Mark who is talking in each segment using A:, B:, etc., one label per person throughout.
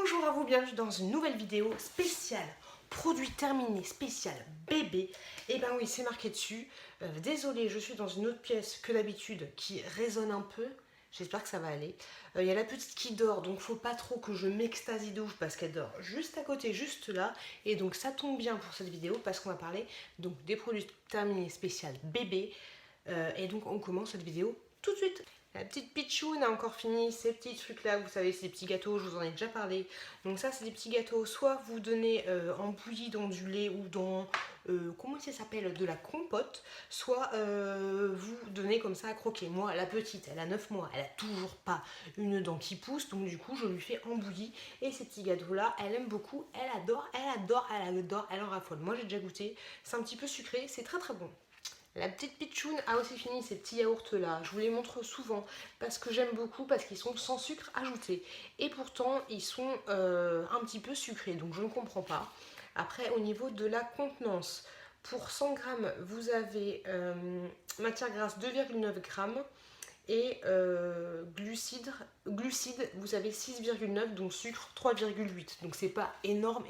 A: Bonjour à vous, bienvenue dans une nouvelle vidéo spéciale produit terminé, spécial bébé. Et ben oui, c'est marqué dessus. Désolée, je suis dans une autre pièce que d'habitude qui résonne un peu. J'espère que ça va aller. Il y a la petite qui dort, donc faut pas trop que je m'extasie de ouf parce qu'elle dort juste à côté, juste là. Et donc ça tombe bien pour cette vidéo parce qu'on va parler donc des produits terminés spécial bébé. Et donc on commence cette vidéo tout de suite. La petite Pichoune a encore fini ces petits trucs là, vous savez, ces petits gâteaux, je vous en ai déjà parlé. Donc ça c'est des petits gâteaux, soit vous donnez en bouillie dans du lait ou dans, comment ça s'appelle, de la compote, soit vous donnez comme ça à croquer. Moi la petite, elle a 9 mois, elle a toujours pas une dent qui pousse, donc du coup je lui fais en bouillie. Et ces petits gâteaux là, elle aime beaucoup, elle adore, elle en raffole. Moi j'ai déjà goûté, c'est un petit peu sucré, c'est très très bon. La petite Pichoune a aussi fini ces petits yaourts là. Je vous les montre souvent parce que j'aime beaucoup, parce qu'ils sont sans sucre ajouté. Et pourtant, ils sont un petit peu sucrés, donc je ne comprends pas. Après, au niveau de la contenance, pour 100 grammes, vous avez matière grasse 2,9 grammes. Et glucides, vous avez 6,9, donc sucre 3,8. Donc c'est pas énorme.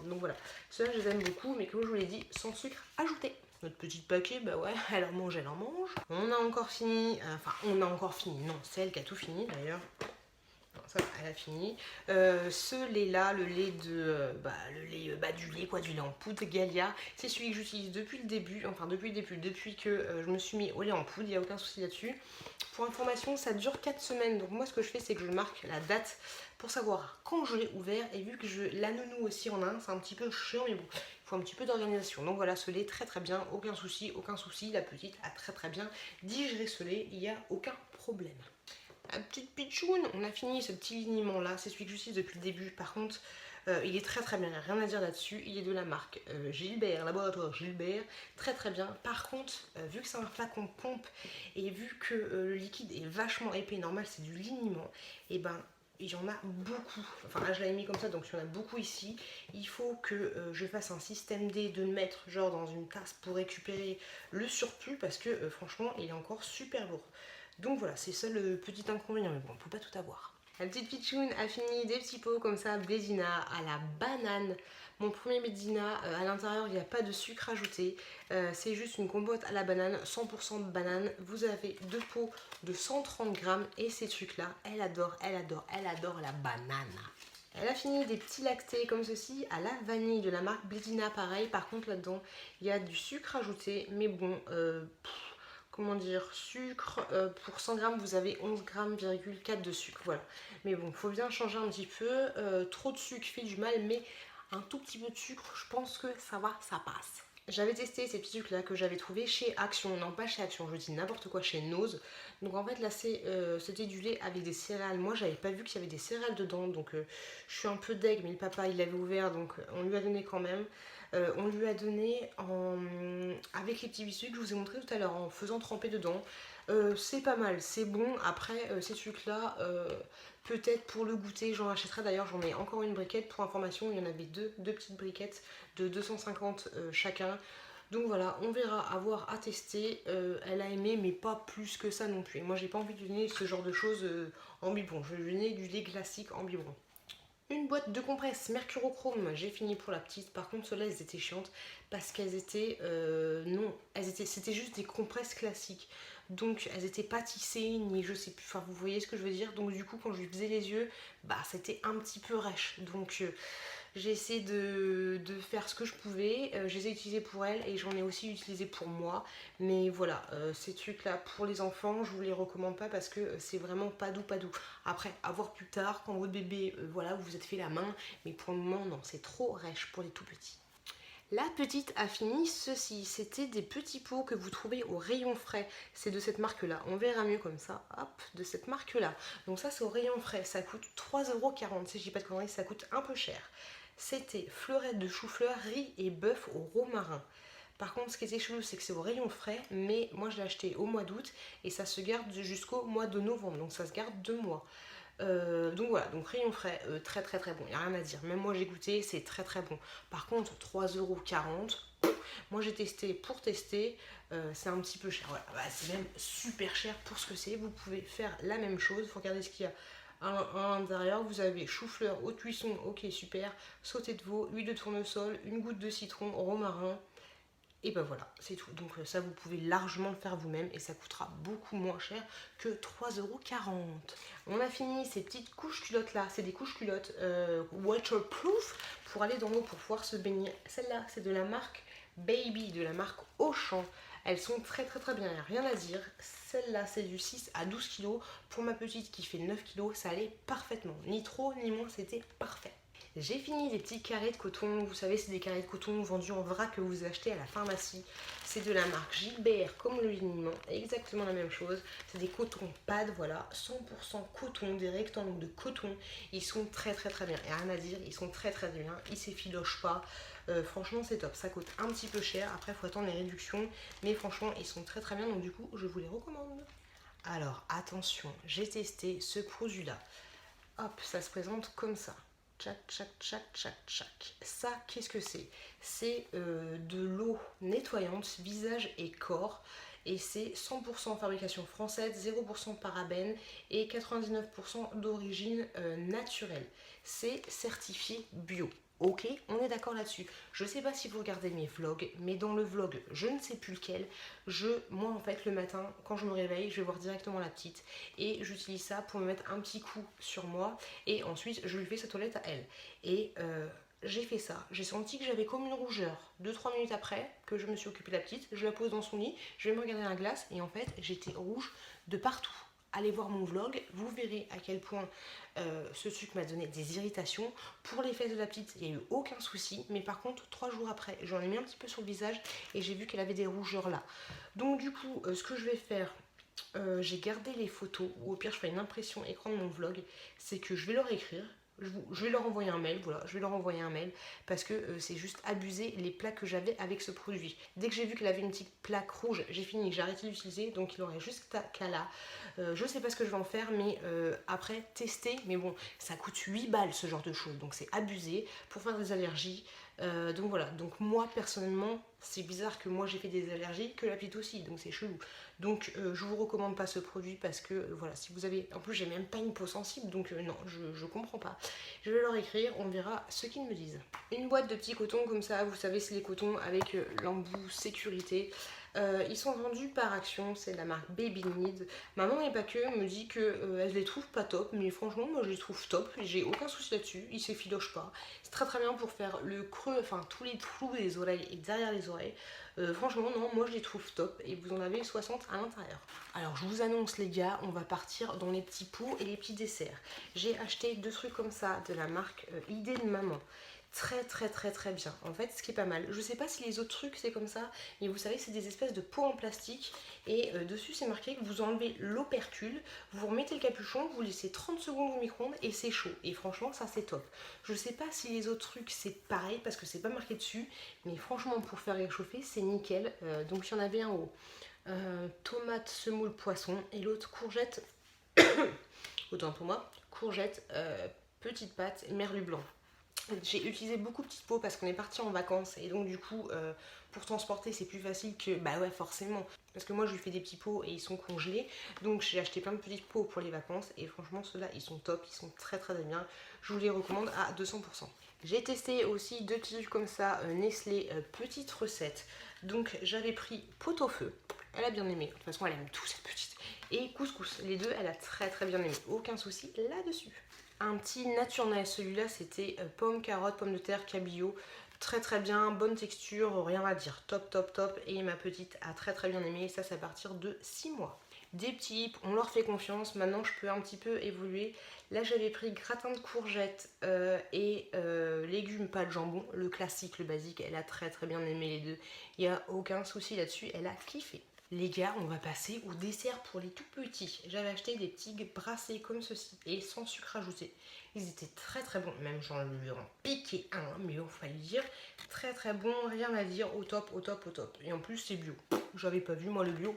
A: Donc voilà, ceux-là je les aime beaucoup, mais comme je vous l'ai dit, sans sucre ajouté. Notre petit paquet, bah ouais, elle en mange, elle en mange. On a encore fini, non, c'est elle qui a tout fini d'ailleurs. Ça, elle a fini. Ce lait-là, le lait de, du lait, quoi, du lait en poudre Galia, c'est celui que j'utilise depuis le début, depuis que je me suis mis au lait en poudre, il n'y a aucun souci là-dessus. Pour information, ça dure 4 semaines, donc moi ce que je fais, c'est que je marque la date pour savoir quand je l'ai ouvert, et vu que la nounou aussi en a un, c'est un petit peu chiant, mais bon, il faut un petit peu d'organisation. Donc voilà, ce lait très très bien, aucun souci, la petite a très très bien digéré ce lait, il n'y a aucun problème. La petite Pichoune, on a fini ce petit liniment là, c'est celui que j'utilise depuis le début. Par contre, il est très très bien, il n'y a rien à dire là-dessus. Il est de la marque Gilbert, laboratoire Gilbert, très très bien. Par contre, vu que c'est un flacon pompe et vu que le liquide est vachement épais, normal c'est du liniment, et ben il y en a beaucoup. Enfin là je l'avais mis comme ça, donc il y en a beaucoup ici. Il faut que je fasse un système D de le mettre genre dans une tasse pour récupérer le surplus parce que franchement il est encore super lourd. Donc voilà, c'est ça le petit inconvénient, mais bon, on ne peut pas tout avoir. La petite Pichoune a fini des petits pots comme ça, Blédina à la banane. Mon premier Blédina, à l'intérieur, il n'y a pas de sucre ajouté. C'est juste une compote à la banane, 100% de banane. Vous avez deux pots de 130 grammes et ces trucs-là, elle adore la banane. Elle a fini des petits lactés comme ceci à la vanille de la marque Blédina, pareil. Par contre, là-dedans, il y a du sucre ajouté, mais bon, comment dire, sucre, pour 100 grammes vous avez 11 grammes, de sucre, voilà. Mais bon, faut bien changer un petit peu, trop de sucre fait du mal, mais un tout petit peu de sucre, je pense que ça va, ça passe. J'avais testé ces petits trucs là que j'avais trouvé chez Action, non pas chez Action, je dis n'importe quoi, chez Nose. Donc en fait là c'était du lait avec des céréales. Moi j'avais pas vu qu'il y avait des céréales dedans, donc je suis un peu deg, mais le papa il l'avait ouvert, donc on lui a donné quand même. On lui a donné avec les petits biscuits que je vous ai montré tout à l'heure, en faisant tremper dedans. C'est pas mal, c'est bon. Après ces trucs là, peut-être pour le goûter j'en rachèterai. D'ailleurs j'en ai encore une briquette, pour information il y en avait deux petites briquettes de 250 chacun. Donc voilà, on verra, à voir, à tester. Elle a aimé, mais pas plus que ça non plus. Et moi j'ai pas envie de lui donner ce genre de choses en biberon. Je vais lui donner du lait classique en biberon. Une boîte de compresses mercurochrome, j'ai fini pour la petite. Par contre, ceux-là, elles étaient chiantes parce qu'elles étaient, c'était juste des compresses classiques. Donc, elles étaient pas tissées, ni je sais plus, enfin, vous voyez ce que je veux dire. Donc, du coup, quand je lui faisais les yeux, bah, c'était un petit peu rêche. Donc, j'ai essayé de faire ce que je pouvais. Je les ai utilisés pour elle et j'en ai aussi utilisé pour moi. Mais voilà, ces trucs-là pour les enfants, je vous les recommande pas parce que c'est vraiment pas doux, pas doux. Après, à voir plus tard, quand votre bébé, voilà, vous vous êtes fait la main. Mais pour le moment, non, c'est trop rêche pour les tout petits. La petite a fini ceci, c'était des petits pots que vous trouvez au rayon frais, c'est de cette marque là, on verra mieux comme ça, hop, de cette marque là. Donc ça c'est au rayon frais, ça coûte 3,40 €, si je dis pas de conneries, ça coûte un peu cher. C'était fleurette de chou-fleur, riz et bœuf au romarin. Par contre, ce qui était chelou, c'est que c'est au rayon frais, mais moi je l'ai acheté au mois d'août et ça se garde jusqu'au mois de novembre, donc ça se garde 2 mois. Donc voilà, donc rayon frais, très très très bon, il n'y a rien à dire. Même moi j'ai goûté, c'est très très bon. Par contre, 3,40 €, moi j'ai testé pour tester, c'est un petit peu cher. Voilà, bah, c'est même super cher pour ce que c'est. Vous pouvez faire la même chose, il faut regarder ce qu'il y a À l'intérieur, vous avez chou-fleur, haute cuisson, ok super, sauté de veau, huile de tournesol, une goutte de citron, romarin. Et ben voilà, c'est tout. Donc ça, vous pouvez largement le faire vous-même et ça coûtera beaucoup moins cher que 3,40 €. On a fini ces petites couches culottes là. C'est des couches culottes waterproof pour aller dans l'eau pour pouvoir se baigner. Celle-là, c'est de la marque Baby, de la marque Auchan. Elles sont très bien, il n'y a rien à dire. Celle-là, c'est du 6 à 12 kg. Pour ma petite qui fait 9 kg, ça allait parfaitement. Ni trop, ni moins, c'était parfait. J'ai fini des petits carrés de coton. Vous savez, c'est des carrés de coton vendus en vrac que vous achetez à la pharmacie. C'est de la marque Gilbert, comme le liniment, exactement la même chose. C'est des cotons pad, voilà, 100% coton, des rectangles de coton. Ils sont très bien. Et rien à dire, ils sont très bien. Ils s'effilochent pas. Franchement, c'est top. Ça coûte un petit peu cher. Après, il faut attendre les réductions. Mais franchement, ils sont très bien. Donc, du coup, je vous les recommande. Alors, attention, j'ai testé ce produit-là. Hop, ça se présente comme ça. Tchac. Ça, qu'est-ce que c'est? C'est de l'eau nettoyante, visage et corps. Et c'est 100% fabrication française, 0% parabènes et 99% d'origine naturelle. C'est certifié bio. Ok, on est d'accord là-dessus. Je ne sais pas si vous regardez mes vlogs, mais dans le vlog, je ne sais plus lequel, moi en fait le matin, quand je me réveille, je vais voir directement la petite et j'utilise ça pour me mettre un petit coup sur moi et ensuite je lui fais sa toilette à elle. Et j'ai fait ça, j'ai senti que j'avais comme une rougeur. 2-3 minutes après que je me suis occupée de la petite, je la pose dans son lit, je vais me regarder dans la glace et en fait j'étais rouge de partout. Allez voir mon vlog, vous verrez à quel point ce sucre m'a donné des irritations. Pour les fesses de la petite, il n'y a eu aucun souci, mais par contre 3 jours après, j'en ai mis un petit peu sur le visage et j'ai vu qu'elle avait des rougeurs là. Donc du coup, ce que je vais faire, j'ai gardé les photos, ou au pire je ferai une impression écran de mon vlog, c'est que je vais leur écrire. Je vais leur envoyer un mail, voilà, je vais leur envoyer un mail parce que c'est juste abusé les plaques que j'avais avec ce produit. Dès que j'ai vu qu'elle avait une petite plaque rouge, j'ai fini, j'ai arrêté d'utiliser, donc il aurait juste qu'à là. Je sais pas ce que je vais en faire, mais après tester, mais bon, ça coûte 8 balles ce genre de choses, donc c'est abusé pour faire des allergies. Donc voilà, donc moi personnellement, c'est bizarre que moi j'ai fait des allergies, que la petite aussi, donc c'est chelou. Donc je vous recommande pas ce produit parce que voilà, si vous avez, en plus j'ai même pas une peau sensible, donc non, je comprends pas. Je vais leur écrire, on verra ce qu'ils me disent. Une boîte de petits cotons comme ça, vous savez c'est les cotons avec l'embout sécurité. Ils sont vendus par Action, c'est de la marque Baby Need. Maman et pas que me dit que elle les trouve pas top, mais franchement moi je les trouve top, j'ai aucun souci là-dessus, ils s'effilochent pas. C'est très bien pour faire le creux, enfin tous les trous des oreilles et derrière les oreilles. Franchement non, moi je les trouve top et vous en avez 60 à l'intérieur. Alors je vous annonce les gars, on va partir dans les petits pots et les petits desserts. J'ai acheté 2 trucs comme ça de la marque Idée de Maman. Très bien. En fait, ce qui est pas mal. Je sais pas si les autres trucs c'est comme ça, mais vous savez, c'est des espèces de pots en plastique et dessus c'est marqué que vous enlevez l'opercule, vous remettez le capuchon, vous laissez 30 secondes au micro-ondes et c'est chaud. Et franchement, ça c'est top. Je sais pas si les autres trucs c'est pareil parce que c'est pas marqué dessus, mais franchement, pour faire réchauffer, c'est nickel. Donc il y en avait un au tomate, semoule, poisson et l'autre courgette, autant pour moi, courgette, petite pâte et merlu blanc. J'ai utilisé beaucoup de petites pots parce qu'on est parti en vacances et donc du coup pour transporter c'est plus facile que bah ouais forcément parce que moi je lui fais des petits pots et ils sont congelés, donc j'ai acheté plein de petites pots pour les vacances et franchement ceux-là ils sont top, ils sont très bien, je vous les recommande à 200%. J'ai testé aussi 2 petits trucs comme ça, Nestlé petite recette, donc j'avais pris pot au feu, elle a bien aimé, de toute façon elle aime tout cette petite, et couscous, les deux elle a très bien aimé, aucun souci là-dessus. Un petit naturel, celui-là c'était pomme, carotte, pomme de terre, cabillaud. Très bien, bonne texture, rien à dire, top. Et ma petite a très bien aimé, ça c'est à partir de 6 mois. Des petits, on leur fait confiance, maintenant je peux un petit peu évoluer. Là j'avais pris gratin de courgettes et légumes, pas de jambon, le classique, le basique, elle a très bien aimé les deux. Il n'y a aucun souci là-dessus, elle a kiffé. Les gars, on va passer au dessert pour les tout petits. J'avais acheté des petits brassés comme ceci et sans sucre ajouté. Ils étaient très bons, même j'en lui ai piqué un, mais on va le dire. Très bon, rien à dire, au top. Et en plus c'est bio. J'avais pas vu moi le bio.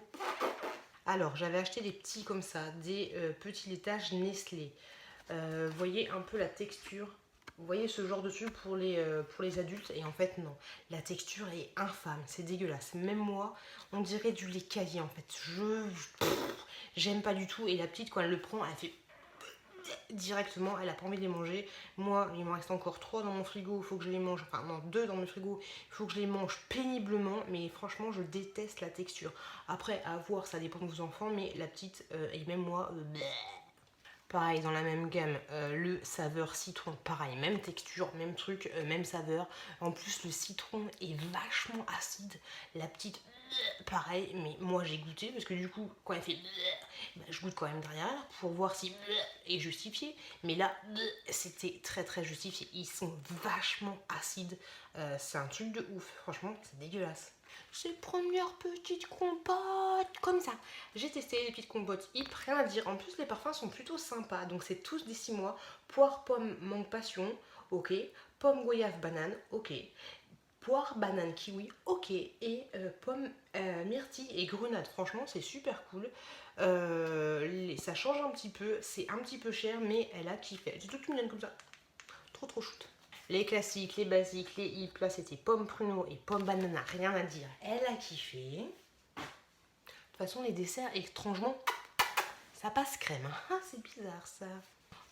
A: Alors j'avais acheté des petits comme ça, des petits laitages Nestlé. Vous voyez un peu la texture. Vous voyez ce genre de truc pour les adultes et en fait non, la texture est infâme, c'est dégueulasse. Même moi, on dirait du lait caillé en fait. J'aime pas du tout et la petite quand elle le prend, elle fait directement, elle a pas envie de les manger. Moi, il m'en reste encore 3 dans mon frigo, il faut que je les mange, enfin non, 2 dans mon frigo, il faut que je les mange péniblement, mais franchement, je déteste la texture. Après, à voir, ça dépend de vos enfants, mais la petite, et même moi, pareil, dans la même gamme, le saveur citron, pareil, même texture, même truc, même saveur. En plus, le citron est vachement acide. La petite, pareil, mais moi j'ai goûté parce que du coup, quand elle fait, bah, je goûte quand même derrière pour voir si est justifié. Mais là, c'était très très justifié. Ils sont vachement acides. C'est un truc de ouf. Franchement, c'est dégueulasse. Ces premières petites compotes, comme ça. J'ai testé les petites compotes, hyper rien à dire. En plus, les parfums sont plutôt sympas. Donc, c'est tous des 6 mois. Poire, pomme, mangue, passion, ok. Pomme, goyave, banane, ok. Poire, banane, kiwi, ok. Et pomme, myrtille et grenade. Franchement, c'est super cool. Ça change un petit peu. C'est un petit peu cher, mais elle a kiffé. C'est toute mignonne comme ça. Trop, trop chouette. Les classiques, les basiques, les hips, là c'était pomme pruneau et pomme banana, rien à dire. Elle a kiffé. De toute façon, les desserts, étrangement, ça passe crème. Ah, c'est bizarre ça.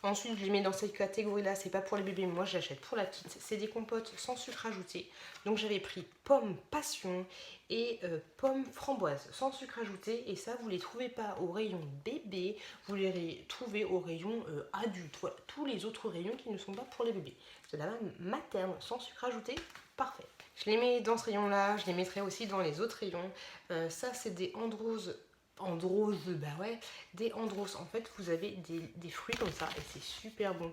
A: Ensuite, je les mets dans cette catégorie-là, c'est pas pour les bébés, moi je l'achète pour la petite. C'est des compotes sans sucre ajouté. Donc j'avais pris pomme passion et pomme framboise sans sucre ajouté. Et ça, vous les trouvez pas au rayon bébé, vous les trouvez au rayon adulte. Voilà, tous les autres rayons qui ne sont pas pour les bébés. C'est la même materne sans sucre ajouté, parfait. Je les mets dans ce rayon-là, je les mettrai aussi dans les autres rayons. Ça, c'est des androses. Androse, bah ouais, des andros. En fait, vous avez des fruits comme ça et c'est super bon.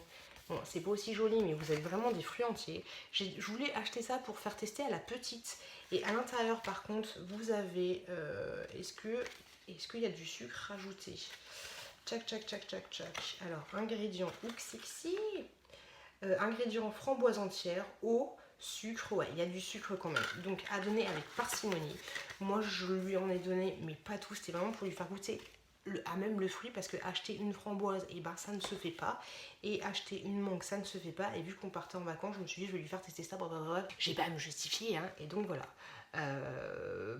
A: Bon, c'est pas aussi joli, mais vous avez vraiment des fruits entiers. Je voulais acheter ça pour faire tester à la petite. Et à l'intérieur, par contre, vous avez... est-ce qu'il y a du sucre rajouté? Tchac, tchac, tchac, tchac, tchac. Alors, ingrédients, ouk, sexy. Ingrédients framboise entière, eau, sucre, ouais, il y a du sucre quand même. Donc à donner avec parcimonie. Moi je lui en ai donné, mais pas tout, c'était vraiment pour lui faire goûter à même le fruit, parce que acheter une framboise, et ben ça ne se fait pas. Et acheter une mangue, ça ne se fait pas. Et vu qu'on partait en vacances, je me suis dit je vais lui faire tester ça. J'ai pas à me justifier, hein. Et donc voilà.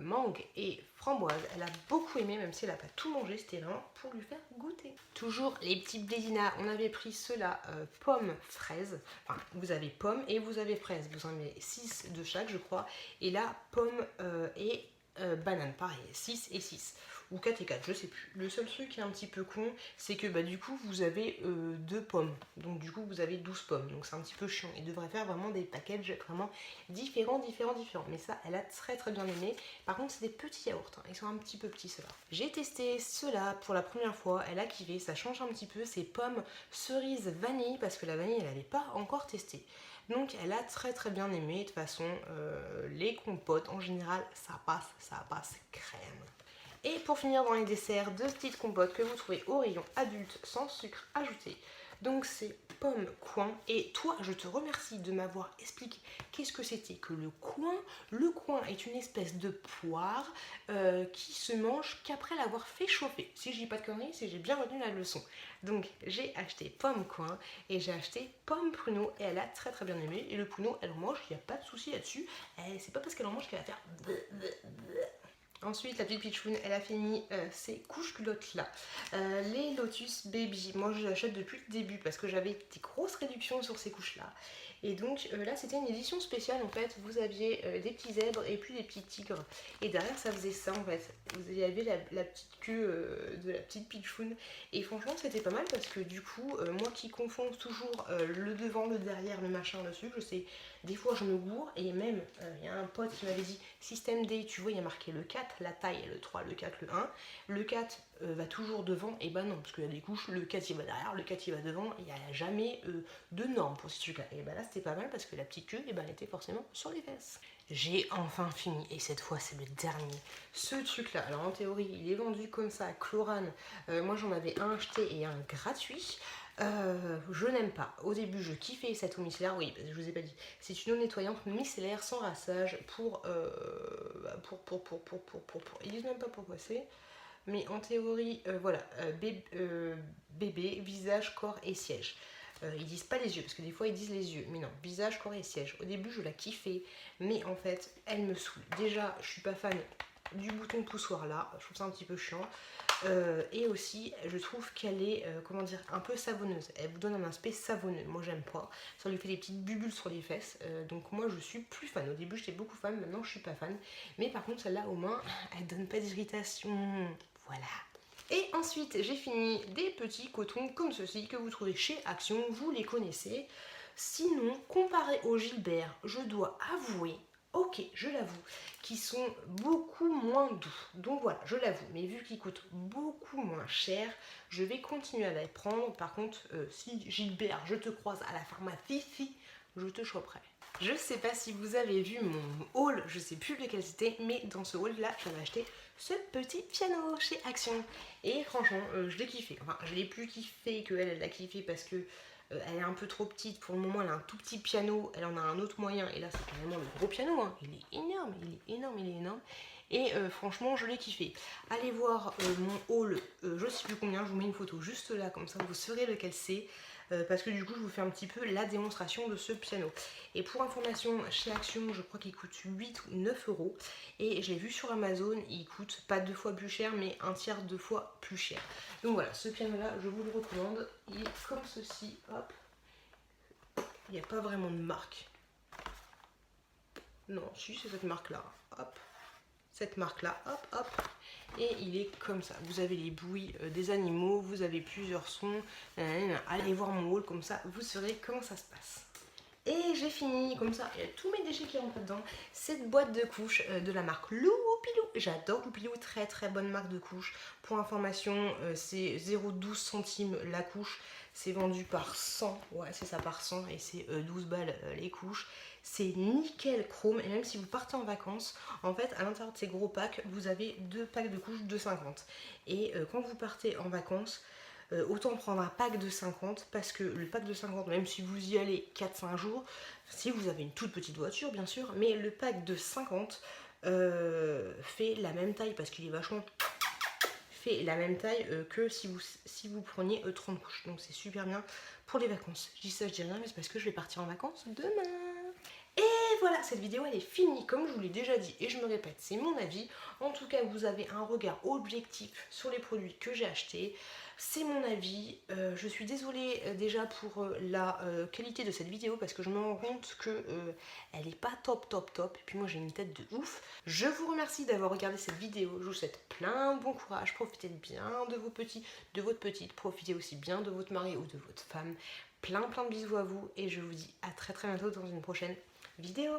A: Mangue et framboise, elle a beaucoup aimé, même si elle n'a pas tout mangé, c'était vraiment pour lui faire goûter. Toujours les petits blédina, on avait pris ceux-là, pommes, fraises, enfin vous avez pommes et vous avez fraises, vous en avez 6 de chaque je crois, et là pomme et banane, pareil, 6 et 6, ou 4 et 4, je sais plus. Le seul truc qui est un petit peu con, c'est que bah, du coup vous avez 2 pommes, donc du coup vous avez 12 pommes, donc c'est un petit peu chiant. Il devrait faire vraiment des packages vraiment différents, mais ça elle a très très bien aimé. Par contre c'est des petits yaourts, hein. Ils sont un petit peu petits ceux-là. J'ai testé ceux-là pour la première fois, elle a kiffé, ça change un petit peu, c'est pommes, cerise, vanille, parce que la vanille elle n'avait pas encore testé. Donc elle a très très bien aimé. De toute façon, les compotes en général, ça passe crème. Et pour finir dans les desserts, 2 petites compotes que vous trouvez au rayon adulte sans sucre ajouté. Donc c'est pomme coin. Et toi, je te remercie de m'avoir expliqué qu'est-ce que c'était que le coin. Le coin est une espèce de poire qui se mange qu'après l'avoir fait chauffer. Si je dis pas de conneries, c'est j'ai bien retenu la leçon. Donc j'ai acheté pomme coin et j'ai acheté pomme pruneau et elle a très très bien aimé. Et le pruneau, elle en mange, il n'y a pas de souci là-dessus. C'est pas parce qu'elle en mange qu'elle va faire... Ensuite, la petite pitchoun, elle a fini ces couches culottes là. Les Lotus Baby, moi je les achète depuis le début parce que j'avais des grosses réductions sur ces couches là. Et donc là c'était une édition spéciale en fait, vous aviez des petits zèbres et puis des petits tigres. Et derrière ça faisait ça en fait, vous aviez la petite queue de la petite pitchoun. Et franchement c'était pas mal parce que du coup, moi qui confonds toujours le devant, le derrière, le machin, le sucre, je sais, des fois je me gourre. Et même, il y a un pote qui m'avait dit, système D, tu vois il y a marqué le 4, la taille, le 3, le 4, le 1. Le 4 va toujours devant, et bah non, parce qu'il y a des couches, le 4 il va derrière, le 4 il va devant, il n'y a jamais de normes pour ces trucs là. Et bah là c'était pas mal parce que la petite queue, et bah, elle était forcément sur les fesses. J'ai enfin fini, et cette fois c'est le dernier. Ce truc là, alors en théorie il est vendu comme ça, Chlorane. Moi j'en avais un acheté et un gratuit. Je n'aime pas. Au début, je kiffais cette eau micellaire, oui, parce que je vous ai pas dit. C'est une eau nettoyante micellaire sans rinçage ils disent même pas pourquoi c'est. Mais en théorie, voilà, bébé, visage, corps et siège. Ils disent pas les yeux, parce que des fois ils disent les yeux, mais non, visage, corps et siège. Au début, je la kiffais, mais en fait, elle me saoule. Déjà, je suis pas fan du bouton poussoir là, je trouve ça un petit peu chiant. Et aussi je trouve qu'elle est comment dire, un peu savonneuse, elle vous donne un aspect savonneux, moi j'aime pas, ça lui fait des petites bulles sur les fesses, donc moi je suis plus fan. Au début j'étais beaucoup fan, maintenant je suis pas fan, mais par contre celle-là au moins elle donne pas d'irritation, voilà. Et ensuite j'ai fini des petits cotons comme ceci que vous trouvez chez Action, vous les connaissez. Sinon, comparé au Gilbert, je dois avouer, ok, je l'avoue, qui sont beaucoup moins doux. Donc voilà, je l'avoue, mais vu qu'ils coûtent beaucoup moins cher, je vais continuer à les prendre. Par contre, si Gilbert, je te croise à la pharmacie, je te choperai. Je sais pas si vous avez vu mon haul, je sais plus lequel c'était, mais dans ce haul là, j'avais acheté ce petit piano chez Action. Et franchement, je l'ai kiffé. Enfin, je l'ai plus kiffé que elle l'a kiffé parce que elle est un peu trop petite. Pour le moment, elle a un tout petit piano, elle en a un autre moyen. Et là, c'est carrément le gros piano, hein. Il est énorme, il est énorme, il est énorme. Et franchement, je l'ai kiffé. Allez voir mon haul, je sais plus combien, je vous mets une photo juste là, comme ça vous saurez lequel c'est. Parce que du coup je vous fais un petit peu la démonstration de ce piano. Et pour information, chez Action je crois qu'il coûte 8 ou 9 euros, et je l'ai vu sur Amazon, il coûte pas 2 fois plus cher mais un tiers 2 fois plus cher. Donc voilà, ce piano là je vous le recommande, il est comme ceci, hop, il n'y a pas vraiment de marque, non si c'est cette marque là, hop, cette marque là, hop hop, et il est comme ça. Vous avez les bruits des animaux, vous avez plusieurs sons. Allez voir mon haul, comme ça vous saurez comment ça se passe. Et j'ai fini comme ça, il y a tous mes déchets qui rentrent dedans. Cette boîte de couches de la marque Loupilou. J'adore Loupilou, très très bonne marque de couches. Pour information, c'est 0,12 centimes la couche. C'est vendu par 100, ouais c'est ça, par 100, et c'est 12 balles les couches. C'est nickel chrome, et même si vous partez en vacances, en fait à l'intérieur de ces gros packs, vous avez 2 packs de couches de 50. Et quand vous partez en vacances, autant prendre un pack de 50, parce que le pack de 50, même si vous y allez 4-5 jours, si vous avez une toute petite voiture bien sûr, mais le pack de 50 fait la même taille, parce qu'il est vachement fait la même taille que si vous preniez 30 couches. Donc c'est super bien pour les vacances. Je dis ça, je dis rien, mais c'est parce que je vais partir en vacances demain. Et voilà, cette vidéo elle est finie, comme je vous l'ai déjà dit et je me répète, c'est mon avis. En tout cas, vous avez un regard objectif sur les produits que j'ai achetés. C'est mon avis. Je suis désolée déjà pour la qualité de cette vidéo, parce que je me rends compte que elle n'est pas top top top. Et puis moi j'ai une tête de ouf. Je vous remercie d'avoir regardé cette vidéo. Je vous souhaite plein bon courage. Profitez bien de vos petits, de votre petite. Profitez aussi bien de votre mari ou de votre femme. Plein de bisous à vous, et je vous dis à très bientôt dans une prochaine vidéo.